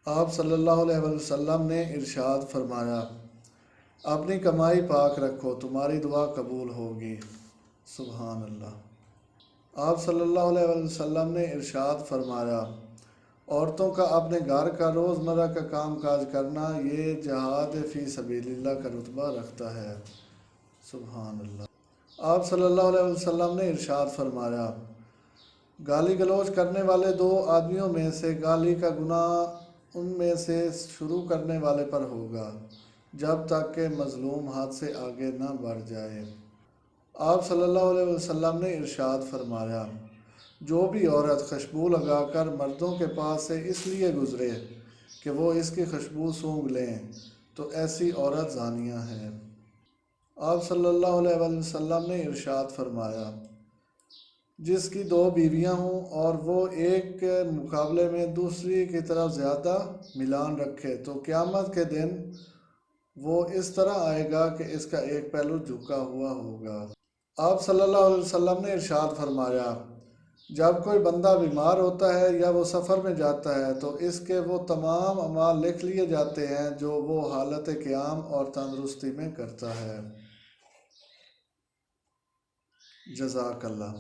آپ صلی اللہ علیہ وسلم نے ارشاد فرمایا، اپنی کمائی پاک رکھو، تمہاری دعا قبول ہوگی۔ سبحان اللہ۔ آپ صلی اللہ علیہ وسلم نے ارشاد فرمایا، عورتوں کا اپنے گھر کا روزمرہ کا کام کاج کرنا یہ جہاد فی سبیل اللہ کا رتبہ رکھتا ہے۔ سبحان اللہ۔ آپ صلی اللہ علیہ وسلم نے ارشاد فرمایا، گالی گلوچ کرنے والے دو آدمیوں میں سے گالی کا گناہ ان میں سے شروع کرنے والے پر ہوگا جب تک کہ مظلوم حد سے آگے نہ بڑھ جائے۔ آپ صلی اللہ علیہ وسلم نے ارشاد فرمایا، جو بھی عورت خوشبو لگا کر مردوں کے پاس سے اس لیے گزرے کہ وہ اس کی خوشبو سونگھ لیں تو ایسی عورت زانیہ ہے۔ آپ صلی اللہ علیہ وسلم نے ارشاد فرمایا، جس کی دو بیویاں ہوں اور وہ ایک کے مقابلے میں دوسری کی طرف زیادہ میلان رکھے تو قیامت کے دن وہ اس طرح آئے گا کہ اس کا ایک پہلو جھکا ہوا ہوگا۔ آپ صلی اللہ علیہ وسلم نے ارشاد فرمایا، جب کوئی بندہ بیمار ہوتا ہے یا وہ سفر میں جاتا ہے تو اس کے وہ تمام اعمال لکھ لیے جاتے ہیں جو وہ حالت قیام اور تندرستی میں کرتا ہے۔ جزاک اللہ۔